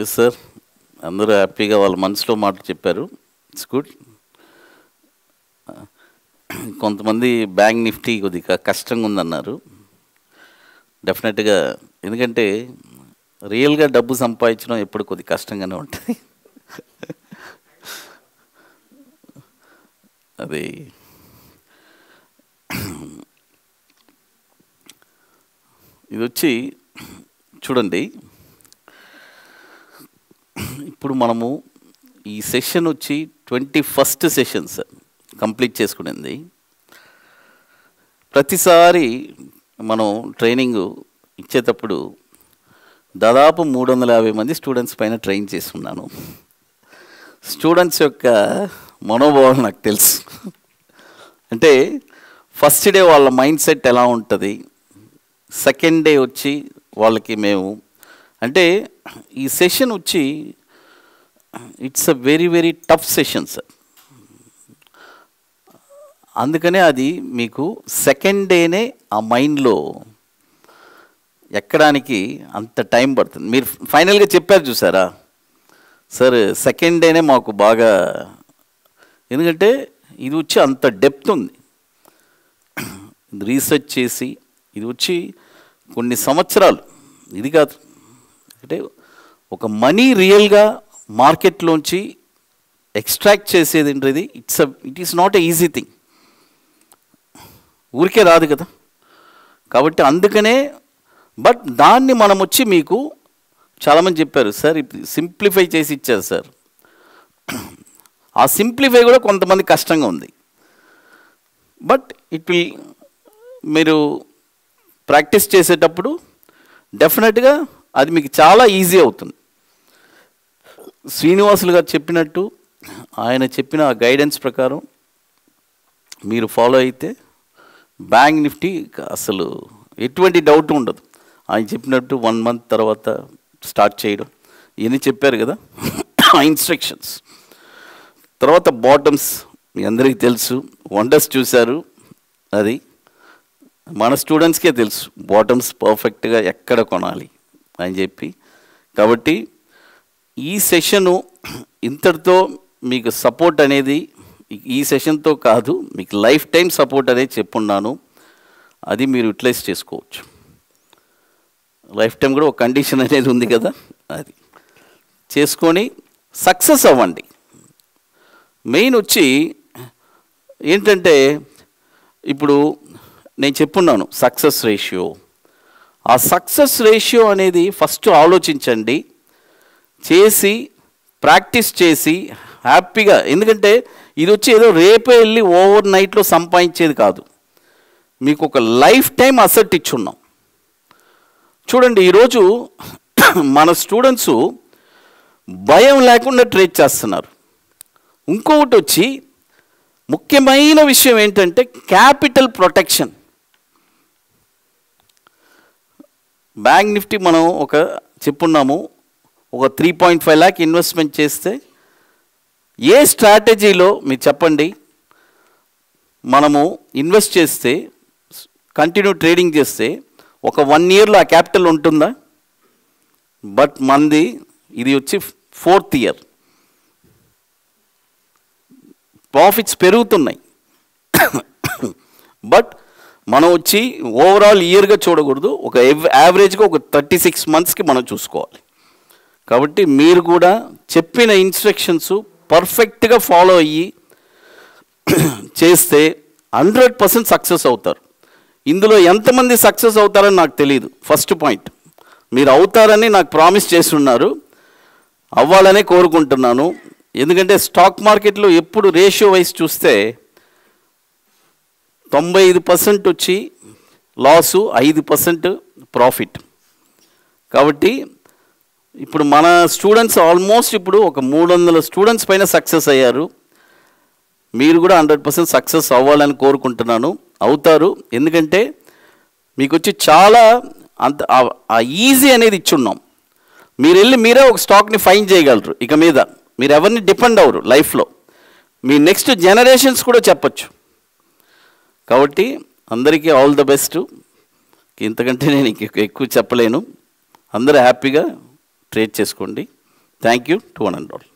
Yes sir, అందరూ హ్యాపీగా వాళ్ళ మనసులో మాట చెప్పారు. It's good. కొంతమంది బ్యాంక్ నిఫ్టీ కొద్దిగా కష్టంగా ఉందన్నారు. డెఫినెట్గా, ఎందుకంటే రియల్గా డబ్బు సంపాదించడం ఎప్పుడు కొద్ది కష్టంగానే ఉంటుంది. అది ఇది వచ్చి చూడండి, ఇప్పుడు మనము ఈ సెషన్ వచ్చి 21st సెషన్ సార్ కంప్లీట్ చేసుకునేది. ప్రతిసారి మనం ట్రైనింగ్ ఇచ్చేటప్పుడు దాదాపు 350 మంది స్టూడెంట్స్ పైన ట్రైన్ చేస్తున్నాను. స్టూడెంట్స్ యొక్క మనోభావం నాకు తెలుసు. అంటే ఫస్ట్ డే వాళ్ళ మైండ్ సెట్ ఎలా ఉంటుంది, సెకండ్ డే వచ్చి వాళ్ళకి మేము అంటే ఈ సెషన్ వచ్చి it's a very very tough session sir. అందుకనే అది మీకు సెకండ్ డేనే ఆ మైండ్లో ఎక్కడానికి అంత టైం పడుతుంది. మీరు ఫైనల్గా చెప్పారు చూసారా సార్, సెకండ్ డేనే మాకు బాగా, ఎందుకంటే ఇది వచ్చి అంత డెప్త్ ఉంది. రీసెర్చ్ చేసి ఇది వచ్చి కొన్ని సంవత్సరాలు, ఇది కాదు అంటే ఒక మనీ రియల్గా మార్కెట్లోంచి ఎక్స్ట్రాక్ట్ చేసేది ఏంటిది, it is not a easy thing, ఊరికే రాదు కదా. కాబట్టి అందుకనే, బట్ దాన్ని మనం వచ్చి మీకు చాలామంది చెప్పారు సార్ సింప్లిఫై చేసి ఇచ్చారు సార్. ఆ సింప్లిఫై కూడా కొంతమంది కష్టంగా ఉంది. బట్ ఇట్ విల్, మీరు ప్రాక్టీస్ చేసేటప్పుడు డెఫినెట్గా అది మీకు చాలా ఈజీ అవుతుంది. శ్రీనివాసులు గారు చెప్పినట్టు, ఆయన చెప్పిన గైడెన్స్ ప్రకారం మీరు ఫాలో అయితే బ్యాంక్ నిఫ్టీ అసలు ఎటువంటి డౌట్ ఉండదు. ఆయన చెప్పినట్టు 1 month తర్వాత స్టార్ట్ చేయడం, ఇవన్నీ చెప్పారు కదా ఇన్స్ట్రక్షన్స్. తర్వాత బాటమ్స్ మీ అందరికీ తెలుసు, వండర్స్ చూశారు, అది మన స్టూడెంట్స్కే తెలుసు బాటమ్స్ పర్ఫెక్ట్గా ఎక్కడ కొనాలి అని చెప్పి. కాబట్టి ఈ సెషను ఇంతటితో మీకు సపోర్ట్ అనేది ఈ సెషన్తో కాదు, మీకు లైఫ్ టైం సపోర్ట్ అనేది చెప్పున్నాను. అది మీరు యూటిలైజ్ చేసుకోవచ్చు. లైఫ్ టైం కూడా ఒక కండిషన్ అనేది ఉంది కదా, అది చేసుకొని సక్సెస్ అవ్వండి. మెయిన్ వచ్చి ఏంటంటే ఇప్పుడు నేను చెప్పున్నాను సక్సెస్ రేషియో. ఆ సక్సెస్ రేషియో అనేది ఫస్ట్ ఆలోచించండి, చేసి ప్రాక్టీస్ చేసి హ్యాపీగా, ఎందుకంటే ఇది వచ్చి ఏదో రేపే వెళ్ళి ఓవర్ నైట్లో సంపాదించేది కాదు, మీకు ఒక లైఫ్ టైం అసెట్ ఇచ్చున్నాం. చూడండి, ఈరోజు మన స్టూడెంట్స్ భయం లేకుండా ట్రేడ్ చేస్తున్నారు. ఇంకొకటి వచ్చి ముఖ్యమైన విషయం ఏంటంటే క్యాపిటల్ ప్రొటెక్షన్. బ్యాంక్ నిఫ్టీ మనం ఒక చెప్పున్నాము, ఒక 3.5 lakh ఇన్వెస్ట్మెంట్ చేస్తే ఏ స్ట్రాటజీలో మీరు చెప్పండి, మనము ఇన్వెస్ట్ చేస్తే కంటిన్యూ ట్రేడింగ్ చేస్తే ఒక 1 yearలో ఆ క్యాపిటల్ ఉంటుందా? బట్ మంది ఇది వచ్చి 4th year, ప్రాఫిట్స్ పెరుగుతున్నాయి. బట్ మనం వచ్చి ఓవరాల్ ఇయర్గా చూడకూడదు, ఒక యావరేజ్గా ఒక 36 monthsకి మనం చూసుకోవాలి. కాబట్టి మీరు కూడా చెప్పిన ఇన్స్ట్రక్షన్స్ పర్ఫెక్ట్గా ఫాలో అయ్యి చేస్తే 100% సక్సెస్ అవుతారు. ఇందులో ఎంతమంది సక్సెస్ అవుతారని నాకు తెలియదు. ఫస్ట్ పాయింట్, మీరు అవుతారని నాకు ప్రామిస్ చేస్తున్నారు, అవ్వాలనే కోరుకుంటున్నాను. ఎందుకంటే స్టాక్ మార్కెట్లో ఎప్పుడు రేషియో వైజ్ చూస్తే 95% వచ్చి లాసు, 5% ప్రాఫిట్. కాబట్టి ఇప్పుడు మన స్టూడెంట్స్ ఆల్మోస్ట్ ఇప్పుడు ఒక 300 స్టూడెంట్స్ పైన సక్సెస్ అయ్యారు. మీరు కూడా 100% సక్సెస్ అవ్వాలని కోరుకుంటున్నాను, అవుతారు. ఎందుకంటే మీకు వచ్చి చాలా అంత ఆ ఈజీ అనేది ఇచ్చున్నాం. మీరు వెళ్ళి మీరే ఒక స్టాక్ని ఫైన్ చేయగలరు. ఇక మీద మీరు ఎవరిని డిపెండ్ అవ్వరు లైఫ్లో, మీ నెక్స్ట్ జనరేషన్స్ కూడా చెప్పచ్చు. కాబట్టి అందరికీ ఆల్ ద బెస్ట్. ఇంతకంటే నేను ఎక్కువ చెప్పలేను. అందరూ హ్యాపీగా ట్రేడ్ చేసుకోండి. Thank you to one and all.